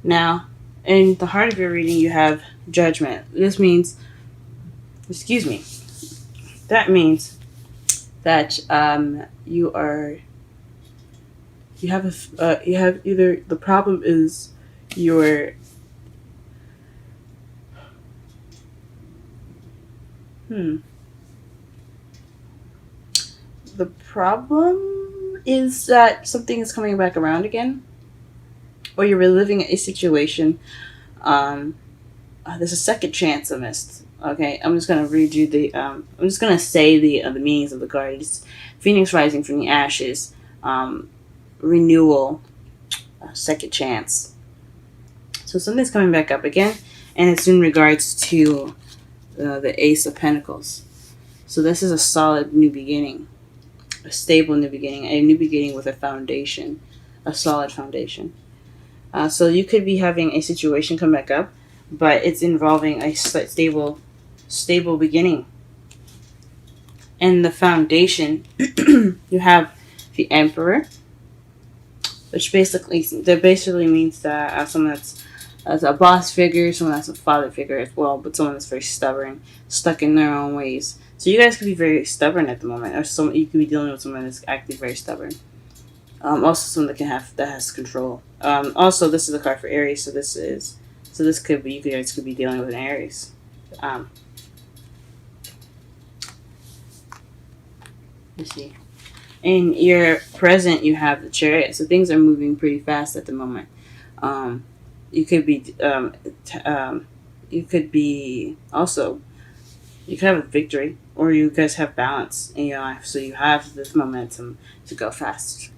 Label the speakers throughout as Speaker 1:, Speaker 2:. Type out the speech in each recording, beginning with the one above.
Speaker 1: Now, in the heart of your reading, you have judgment. This means, excuse me, that means that you have either the problem is your hmm the problem is that something is coming back around again, or you're reliving a situation. Um, there's a second chance I missed. Okay, I'm just gonna read you the. I'm just gonna say the meanings of the card. It's Phoenix rising from the ashes, um, renewal, second chance. So something's coming back up again, and it's in regards to the Ace of Pentacles. So this is a solid new beginning, a stable new beginning, a new beginning with a foundation, a solid foundation. So you could be having a situation come back up, but it's involving a stable beginning. And the foundation, you have the Emperor, which basically means that someone that's a boss figure, someone that's a father figure as well, but someone that's very stubborn, stuck in their own ways. So you guys could be very stubborn at the moment, or you could be dealing with someone that's acting very stubborn. Also, someone that has control. Also, this is a card for Aries, so this could be you guys could be dealing with an Aries. Um, let's see. In your present, you have the Chariot, so things are moving pretty fast at the moment. Um, you could be you could be also you could have a victory, or you guys have balance in your life, so you have this momentum to go fast.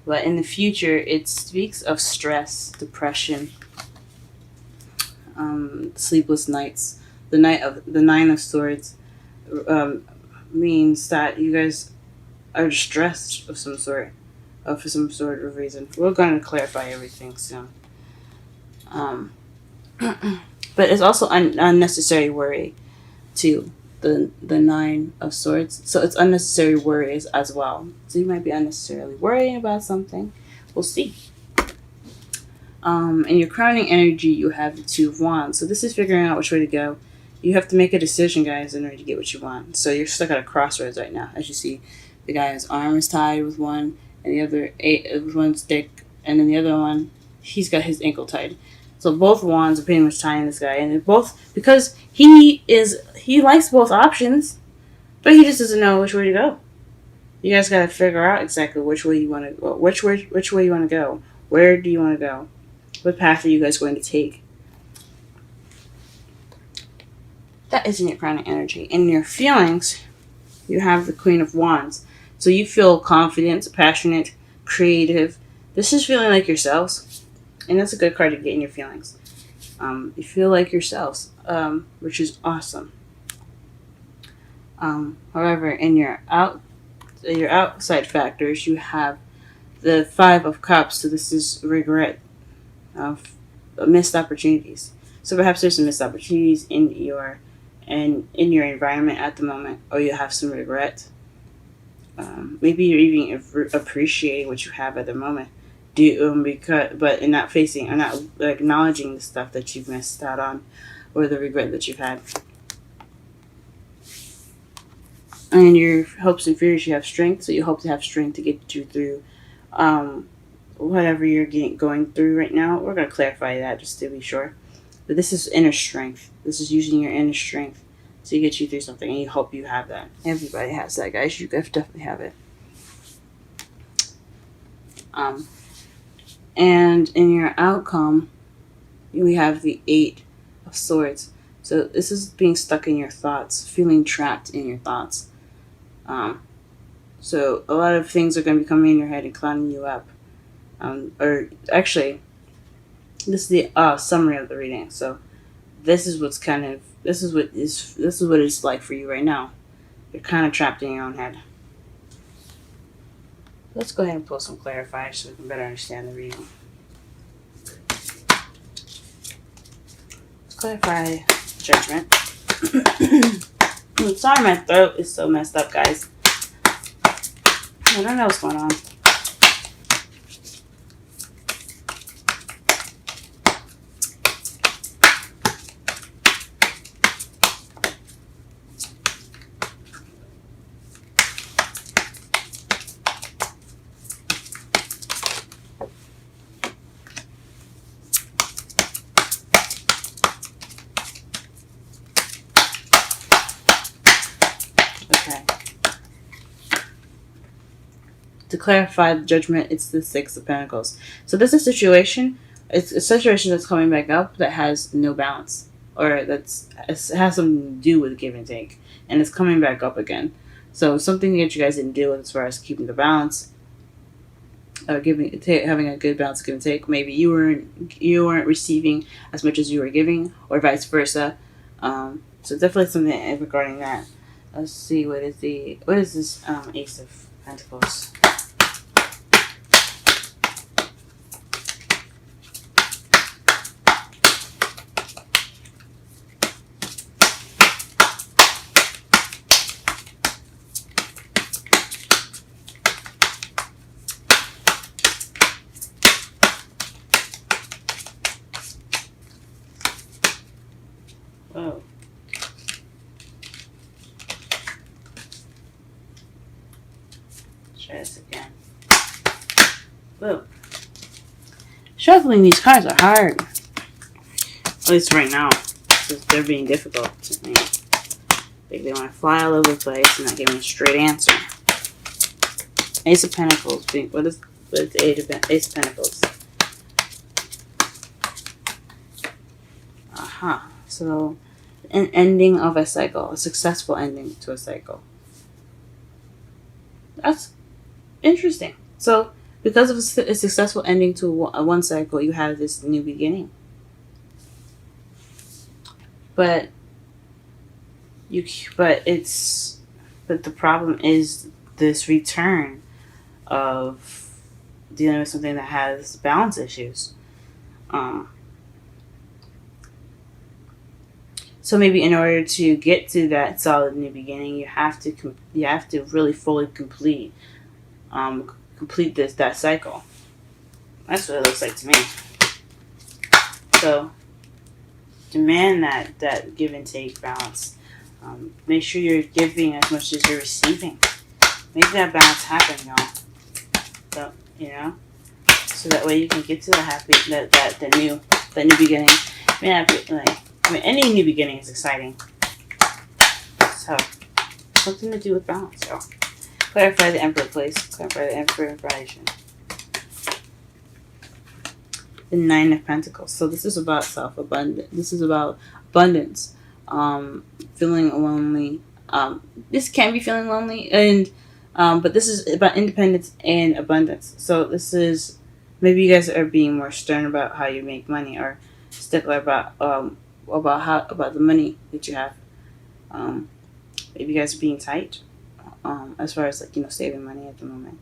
Speaker 1: But in the future, it speaks of stress, depression, sleepless nights. The Nine of Swords um, means that you guys are stressed of some sort, for some sort of reason. We're going to clarify everything soon. Um, but it's also unnecessary worry too. The Nine of Swords, so it's unnecessary worries as well. So you might be unnecessarily worrying about something. We'll see. In your crowning energy, you have the Two of Wands. So this is figuring out which way to go. You have to make a decision, guys, in order to get what you want. So you're stuck at a crossroads right now. As you see, the guy's arm is tied with one, and the other with one stick, and then the other one, he's got his ankle tied. So both wands are pretty much tying this guy, and they're both because he likes both options, but he just doesn't know which way to go. You guys got to figure out exactly which way you want to go. Which way you want to go? Where do you want to go? What path are you guys going to take? That is in your crowning energy. In your feelings, you have the Queen of Wands. So you feel confident, passionate, creative. This is feeling like yourselves. And that's a good card to get in your feelings. You feel like yourselves, which is awesome. However, in your outside factors, you have the Five of Cups. So this is regret of missed opportunities. So perhaps there's some missed opportunities in your environment at the moment, or you have some regret. Maybe you're even appreciating what you have at the moment, but in not facing or not acknowledging the stuff that you've missed out on, or the regret that you've had. And your hopes and fears, you have strength, so you hope to have strength to get you through whatever you're going through right now. We're going to clarify that just to be sure. But this is inner strength. This is using your inner strength to get you through something, and you hope you have that. Everybody has that, guys. You definitely have it. And in your outcome, we have the Eight of Swords. So this is being stuck in your thoughts, feeling trapped in your thoughts. So a lot of things are going to be coming in your head and clouding you up. Or actually, this is the summary of the reading. So this is what it's like for you right now. You're kind of trapped in your own head. Let's go ahead and pull some clarifiers so we can better understand the reading. Let's clarify judgment. Sorry, my throat is so messed up, guys. I don't know what's going on. clarify the judgment, it's the Six of Pentacles. So this is a situation. It's a situation that's coming back up that has no balance, or it has something to do with give and take, and it's coming back up again. So something that you guys didn't deal with as far as keeping the balance, or having a good balance of give and take. Maybe you weren't receiving as much as you were giving, or vice versa. So definitely something regarding that. Let's see, what is this Ace of Pentacles? Whoa. Try this again. Whoa. Shuffling these cards are hard. At least right now. They're being difficult to me. They want to fly all over the place and not give me a straight answer. Ace of Pentacles. What is the Ace of Pentacles? Aha. So, an ending of a cycle. A successful ending to a cycle. That's interesting. So, because of a successful ending to one cycle, you have this new beginning. But the problem is this return of dealing with something that has balance issues. So maybe in order to get to that solid new beginning, you have to really fully complete that cycle. That's what it looks like to me. So demand that give and take balance. Make sure you're giving as much as you're receiving. Make that balance happen, y'all. So so that way you can get to the new beginning. Any new beginning is exciting. So something to do with balance, y'all. Clarify the Emperor, please. Clarify the Emperor information. The Nine of Pentacles. So this is about self-abundance. This is about abundance. Feeling lonely. This can be feeling lonely, but this is about independence and abundance. So this is, maybe you guys are being more stern about how you make money, or stickler about the money that you have. Maybe you guys are being tight, as far as saving money at the moment,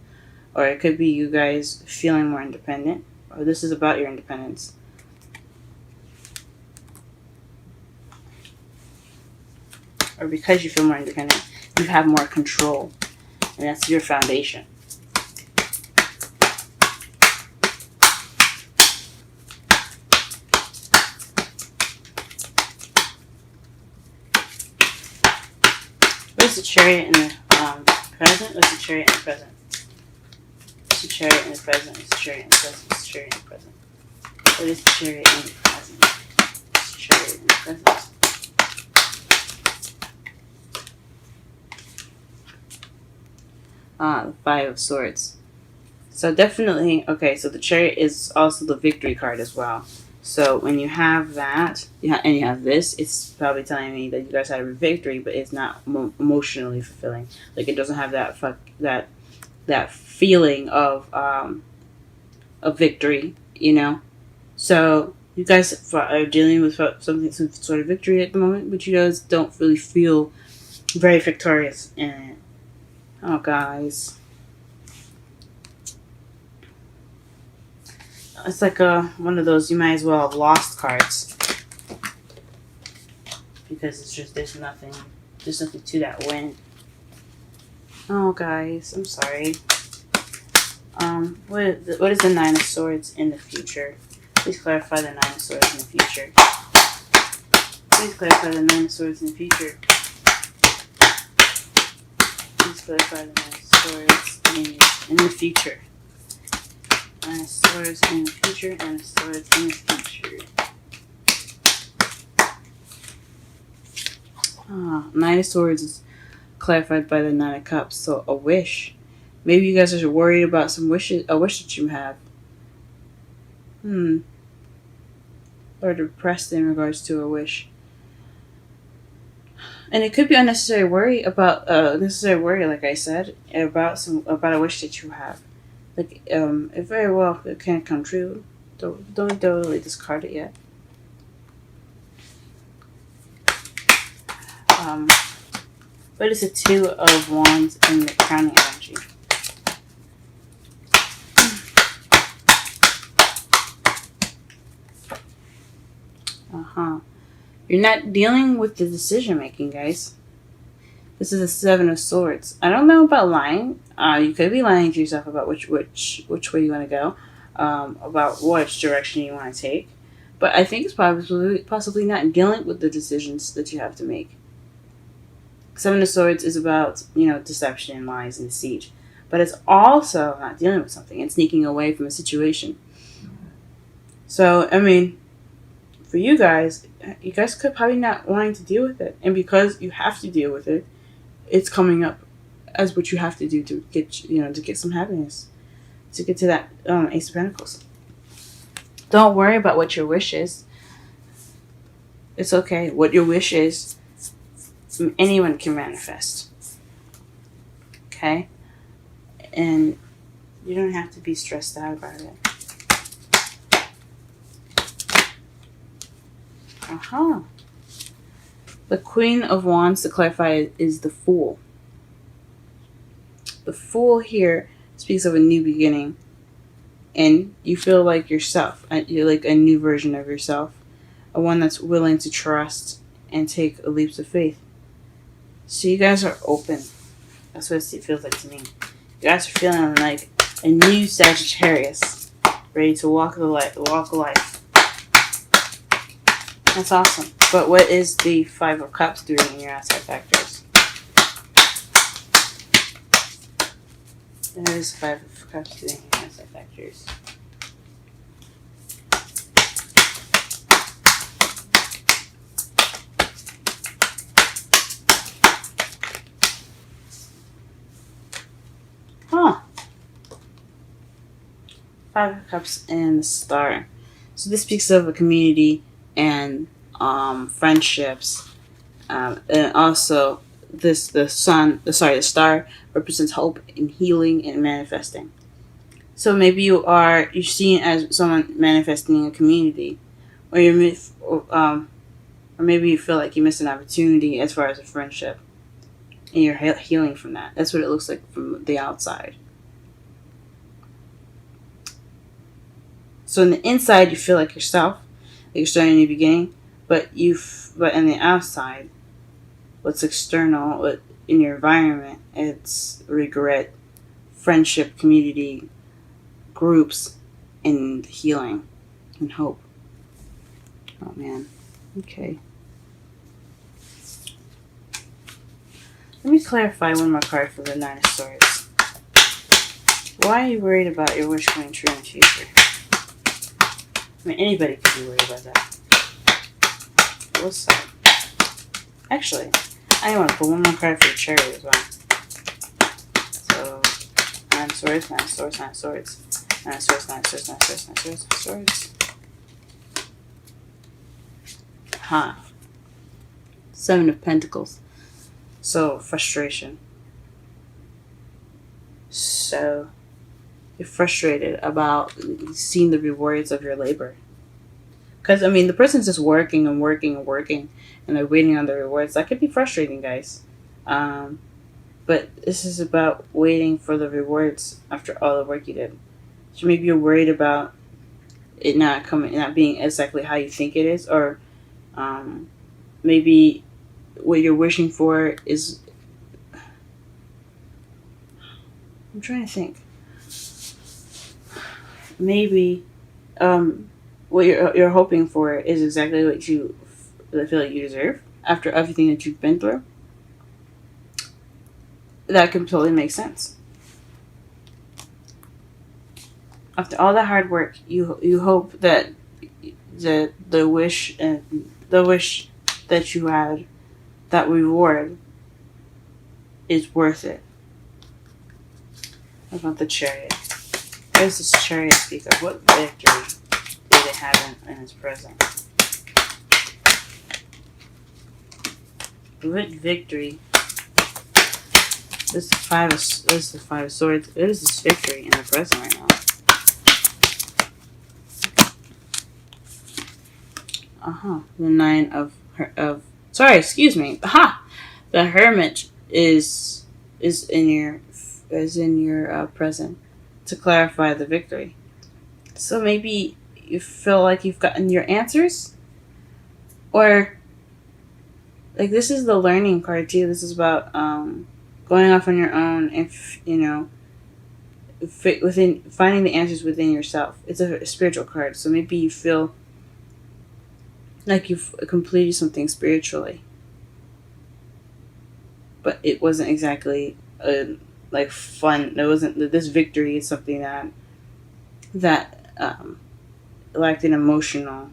Speaker 1: or it could be you guys feeling more independent, or this is about your independence. Or because you feel more independent, you have more control, and that's your foundation. Where's the Chariot in the present? What's the Chariot in the present? What's the Chariot in the present? What's the Chariot in the present? What's the Chariot in the present? What is the Chariot in the present? What's the Chariot in the present? The Five of Swords. So definitely, okay, so the Chariot is also the victory card as well. So when you have that, and you have this, it's probably telling me that you guys have a victory, but it's not emotionally fulfilling. Like, it doesn't have that feeling of victory, So you guys are dealing with some sort of victory at the moment, but you guys don't really feel very victorious in it. Oh, guys. It's like one of those you might as well have lost cards. Because it's just, there's nothing to that win. Oh, guys, I'm sorry. What is the Nine of Swords in the future? Please clarify the Nine of Swords in the future. Please clarify the Nine of Swords in the future. Please clarify the Nine of Swords in the future. Nine of Swords in the future. Nine of Swords in the future. Nine of Swords is clarified by the Nine of Cups. So a wish. Maybe you guys are worried about a wish that you have. Or depressed in regards to a wish. And it could be unnecessary worry about necessary worry, like I said, about a wish that you have. Like it very well it can come true. Don't totally discard it yet. But it's a 2 of Wands in the crowning energy. You're not dealing with the decision making, guys. This is a 7 of Swords. I don't know about lying. You could be lying to yourself about which way you want to go, about which direction you want to take. But I think it's possibly not dealing with the decisions that you have to make. 7 of Swords is about, deception, lies, and deceit. But it's also not dealing with something. It's sneaking away from a situation. So, for you guys could probably not wanting to deal with it. And because you have to deal with it, it's coming up as what you have to do to get some happiness. To get to that Ace of Pentacles. Don't worry about what your wish is. It's okay. What your wish is, anyone can manifest. Okay? And you don't have to be stressed out about it. The Queen of Wands, to clarify, is the Fool. The Fool here speaks of a new beginning. And you feel like yourself. You're like a new version of yourself. A one that's willing to trust and take leaps of faith. So you guys are open. That's what it feels like to me. You guys are feeling like a new Sagittarius. Ready to walk life. That's awesome. But what is the 5 of Cups doing in your outside factors? What is 5 of Cups doing in your outside factors? Five of Cups and the Star. So this speaks of a community and friendships, and also the star represents hope and healing and manifesting. So maybe you're seen as someone manifesting a community, or maybe you feel like you missed an opportunity as far as a friendship, and you're healing from that. That's what it looks like from the outside. So on the inside, you feel like yourself, like you're starting a new beginning, but on the outside, what's external, in your environment, it's regret, friendship, community, groups, and healing and hope. Oh man. Okay. Let me clarify one more card for the 9 of Swords. Why are you worried about your wish coming true in the future? Anybody could be worried about that. What's that? Actually, I want to put one more card for the chariot as well. So, 9 of Swords, 9 of Swords, 9 of Swords, 9 of Swords, 9 of Swords, 9 of Swords, 9 of Swords, 9 of Swords. Ha. 7 of Pentacles. So, frustration. So, you're frustrated about seeing the rewards of your labor. Because, the person's just working and working and working, and they're waiting on the rewards. That could be frustrating, guys. But this is about waiting for the rewards after all the work you did. So maybe you're worried about it not being exactly how you think it is, or maybe what you're wishing for is... I'm trying to think. Maybe what you're hoping for is exactly what you feel like you deserve after everything that you've been through. That can totally make sense. After all that hard work, you hope that the wish that you had, that reward, is worth it. What about the chariot? What does this chariot speak of? What victory did it have in its present? What victory? This is the five of swords. What is this victory in the present right now? The nine of sorry, excuse me. Aha! The hermit is in your present to clarify the victory. So maybe you feel like you've gotten your answers, or like this is the learning card too. This is about going off on your own, if you know, within finding the answers within yourself. It's a spiritual card, so maybe you feel like you've completed something spiritually, but it wasn't exactly like fun. It wasn't this victory is something that lacked an emotional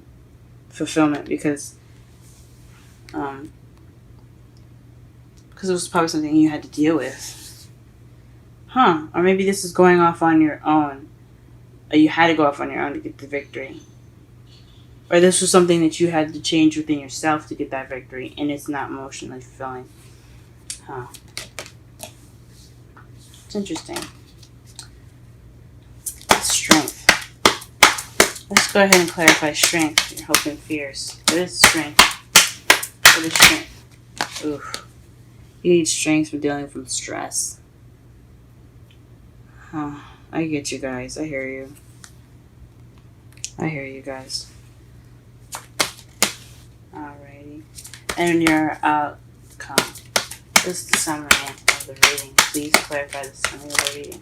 Speaker 1: fulfillment because it was probably something you had to deal with, or maybe this is going off on your own. Or you had to go off on your own to get the victory. Or this was something that you had to change within yourself to get that victory, and it's not emotionally fulfilling. It's interesting. Strength. Let's go ahead and clarify strength, your hope and fears. What is strength? What is strength? Oof. You need strength from dealing with stress. I get you guys. I hear you. I hear you guys. Alrighty. And your outcome. This is the summary of the reading. Please clarify the summary of the reading.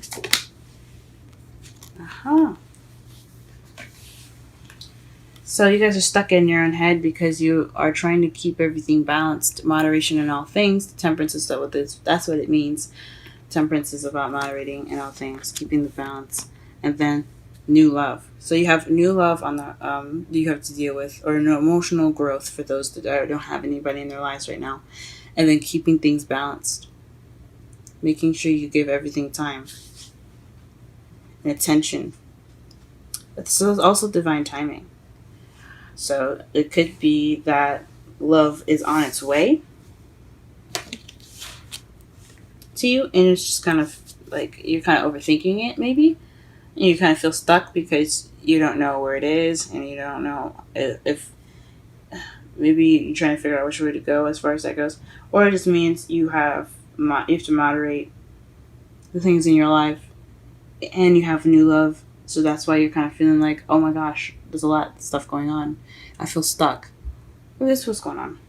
Speaker 1: So you guys are stuck in your own head because you are trying to keep everything balanced. Moderation in all things. Temperance is that's what it means. Temperance is about moderating in all things, keeping the balance. And then new love. So you have new love on the you have to deal with, or no emotional growth for those that don't have anybody in their lives right now, and then keeping things balanced, making sure you give everything time and attention. But this is also divine timing. So it could be that love is on its way to you, and it's just kind of like you're kind of overthinking it, maybe. And you kind of feel stuck because you don't know where it is, and you don't know if maybe you're trying to figure out which way to go as far as that goes, or it just means you have to moderate the things in your life, and you have new love, so that's why you're kind of feeling like, oh my gosh, there's a lot of stuff going on. I feel stuck. Well, this is what's going on.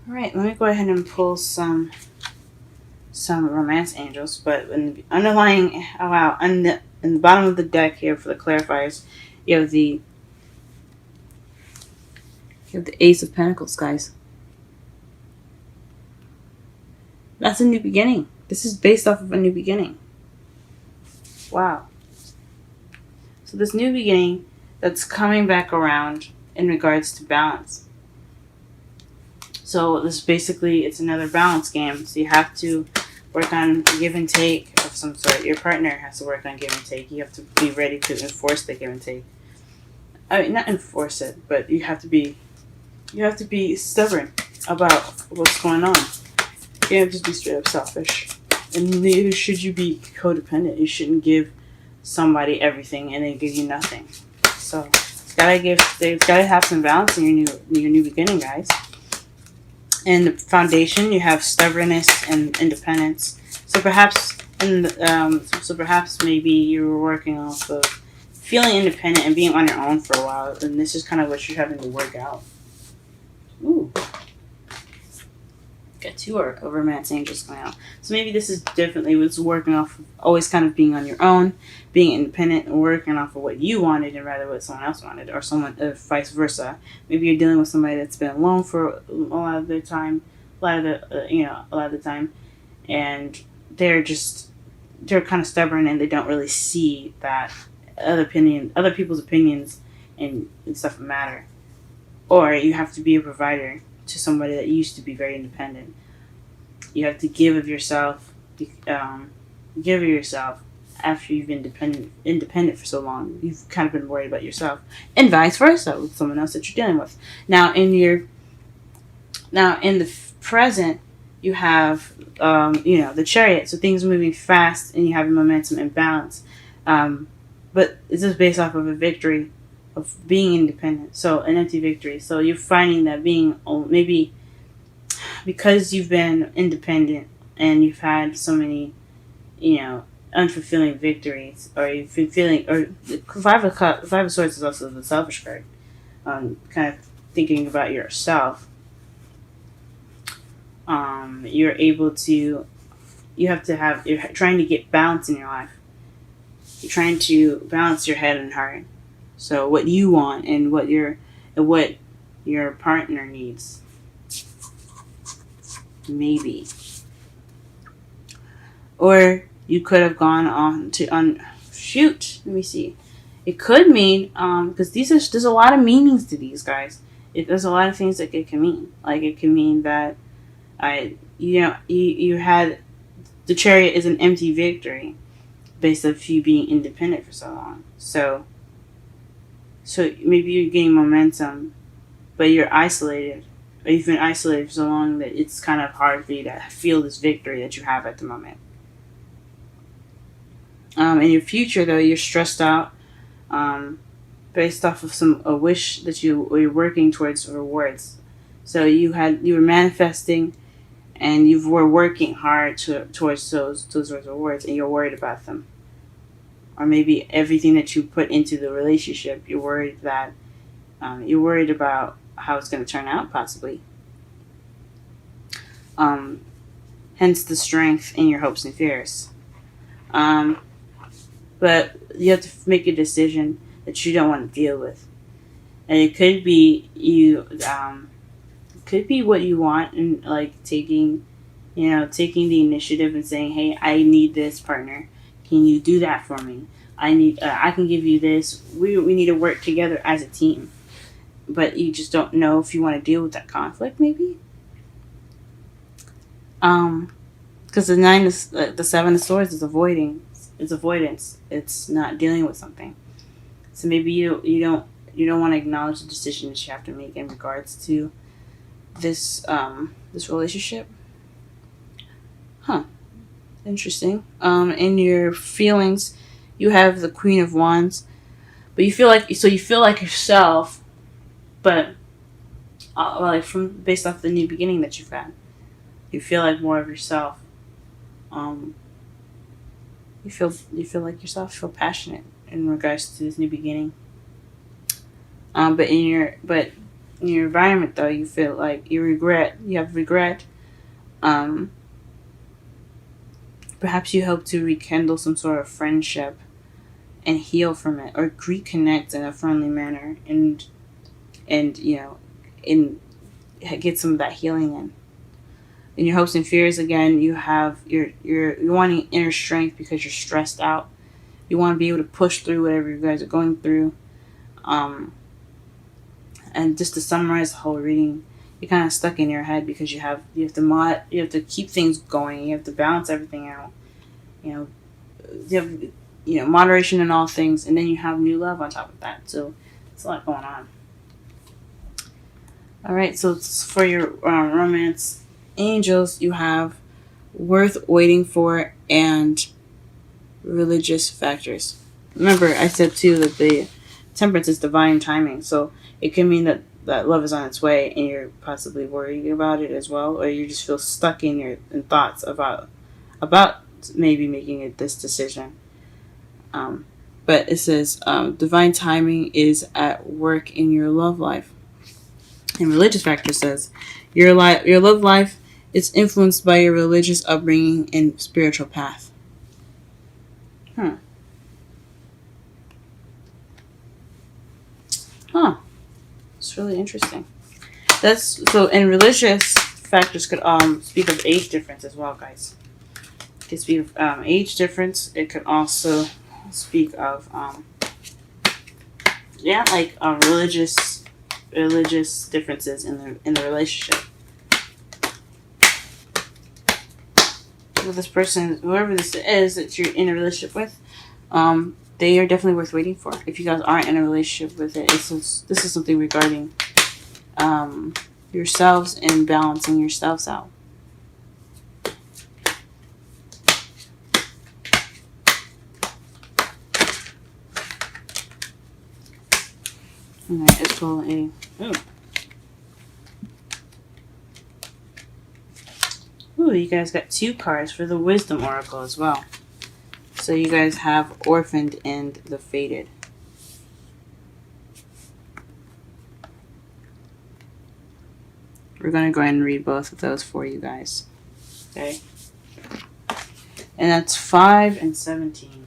Speaker 1: All right, let me go ahead and pull some romance angels, but in the underlying, in the bottom of the deck here for the clarifiers, you have the Ace of Pentacles, guys. That's a new beginning. This is based off of a new beginning. Wow. So this new beginning that's coming back around in regards to balance. So this basically, it's another balance game. So you have to work on give and take of some sort. Your partner has to work on give and take. You have to be ready to enforce the give and take. I mean, not enforce it, but you have to be stubborn about what's going on. You can't just be straight up selfish. And neither should you be codependent. You shouldn't give somebody everything and they give you nothing. So it's gotta have some balance in your new beginning, guys. And the foundation, you have stubbornness and independence. So perhaps maybe you were working off of feeling independent and being on your own for a while, and this is kind of what you're having to work out. Ooh. Got two romance angels coming out. So maybe this is definitely what's working off of always kind of being on your own, being independent, and working off of what you wanted and rather what someone else wanted, or vice versa. Maybe you're dealing with somebody that's been alone for a lot of the time, and they're kind of stubborn and they don't really see that other people's opinions and stuff matter. Or you have to be a provider to somebody that used to be very independent. You have to give of yourself give yourself after you've been independent for so long. You've kind of been worried about yourself, and vice versa with someone else that you're dealing with. Now in the present, you have the chariot, so things are moving fast, and you have momentum and balance. But this is based off of a victory of being independent, so an empty victory. So you're finding that being maybe because you've been independent and you've had so many unfulfilling victories, or you've been feeling, or five of swords is also the selfish card, kind of thinking about yourself. You're able to, you're trying to get balance in your life. You're trying to balance your head and heart. So what you want and what your partner needs. Maybe. Or you could have gone on to shoot. Let me see. It could mean because there's a lot of meanings to these guys. There's a lot of things that it can mean. Like it can mean that you had the chariot is an empty victory based on you being independent for so long. So maybe you're getting momentum, but you're isolated. Or you've been isolated for so long that it's kind of hard for you to feel this victory that you have at the moment. In your future, though, you're stressed out based off of a wish that you're working towards rewards. So you were manifesting, and you were working hard towards those rewards, and you're worried about them. Or maybe everything that you put into the relationship, you're worried about how it's going to turn out, possibly. Hence the strength in your hopes and fears. But you have to make a decision that you don't want to deal with, and it could be could be what you want, and like taking the initiative and saying, "Hey, I need this partner. Can you do that for me? I can give you this. We need to work together as a team." But you just don't know if you want to deal with that conflict, maybe. Because the seven of swords is avoiding. It's avoidance. It's not dealing with something. So maybe you don't want to acknowledge the decision that you have to make in regards to this relationship. Huh. Interesting. In your feelings, you have the Queen of Wands, but you feel like yourself, but based off the new beginning that you've had, you feel like more of yourself. You feel like yourself. You feel passionate in regards to this new beginning. But in your environment, though, you feel like you have regret. Perhaps you hope to rekindle some sort of friendship and heal from it, or reconnect in a friendly manner, and get some of that healing in. In your hopes and fears, again, you're wanting inner strength because you're stressed out. You want to be able to push through whatever you guys are going through. And just to summarize the whole reading, you're kind of stuck in your head because you have to keep things going. You have to balance everything out. You have moderation in all things, and then you have new love on top of that. So it's a lot going on. All right, so for your romance angels, you have worth waiting for and religious factors. Remember, I said too that the temperance is divine timing, so it can mean that love is on its way, and you're possibly worrying about it as well, or you just feel stuck in thoughts about maybe making this decision. But it says divine timing is at work in your love life. And religious factor says your love life is influenced by your religious upbringing and spiritual path. It's really interesting. And religious factors could speak of age difference as well, guys. It could speak of age difference. It could also speak of religious differences in the relationship. with this person, whoever this is that you're in a relationship with, they are definitely worth waiting for. If you guys aren't in a relationship with it, this is something regarding yourselves and balancing yourselves out. Alright, let's pull a... Ooh, you guys got 2 cards for the Wisdom Oracle as well. So you guys have Orphaned and the Fated. We're going to go ahead and read both of those for you guys. Okay? And that's 5 and 17.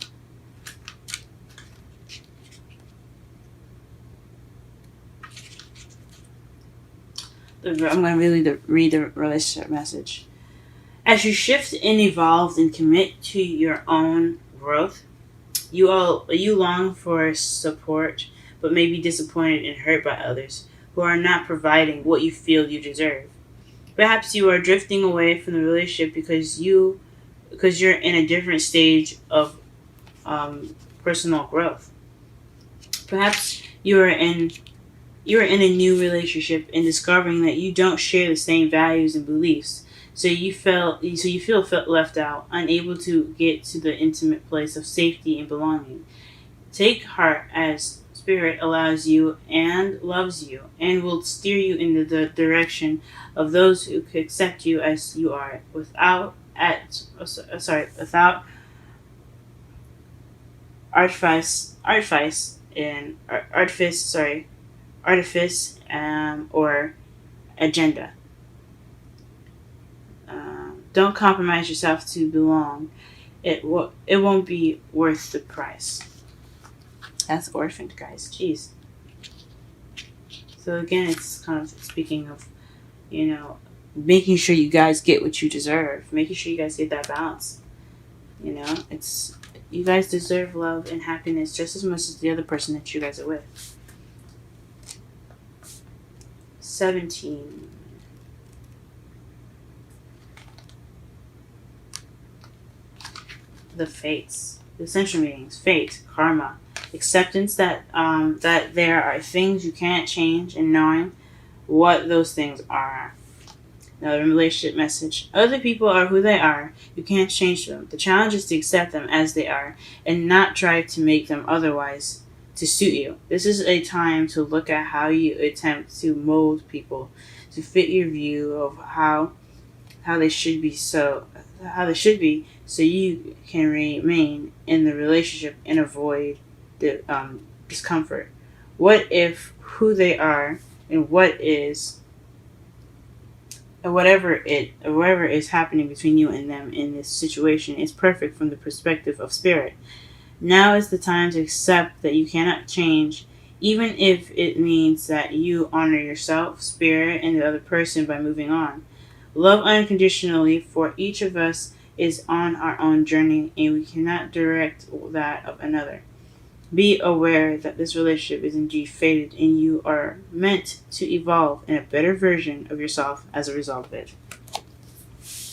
Speaker 1: I'm going to read the relationship message. As you shift and evolve and commit to your own growth, you long for support, but may be disappointed and hurt by others who are not providing what you feel you deserve. Perhaps you are drifting away from the relationship because you're in a different stage of personal growth. Perhaps you are in a new relationship and discovering that you don't share the same values and beliefs. So you feel left out, unable to get to the intimate place of safety and belonging. Take heart, as Spirit allows you and loves you, and will steer you in the direction of those who could accept you as you are, without artifice or agenda. Don't compromise yourself to belong. It won't be worth the price. That's Orphaned, guys. Jeez. So again, it's kind of speaking of, making sure you guys get what you deserve. Making sure you guys get that balance. It's you guys deserve love and happiness just as much as the other person that you guys are with. 17. The fates. The essential meanings. Fate, karma, acceptance that there are things you can't change, and knowing what those things are. Another relationship message. Other people are who they are. You can't change them. The challenge is to accept them as they are and not try to make them otherwise to suit you. This is a time to look at how you attempt to mold people to fit your view of how they should be, so you can remain in the relationship and avoid the discomfort. What if who they are and whatever is happening between you and them in this situation is perfect from the perspective of Spirit? Now is the time to accept that you cannot change, even if it means that you honor yourself, Spirit, and the other person by moving on. Love unconditionally, for each of us is on our own journey and we cannot direct that of another. Be aware that this relationship is indeed fated and you are meant to evolve in a better version of yourself as a result of it.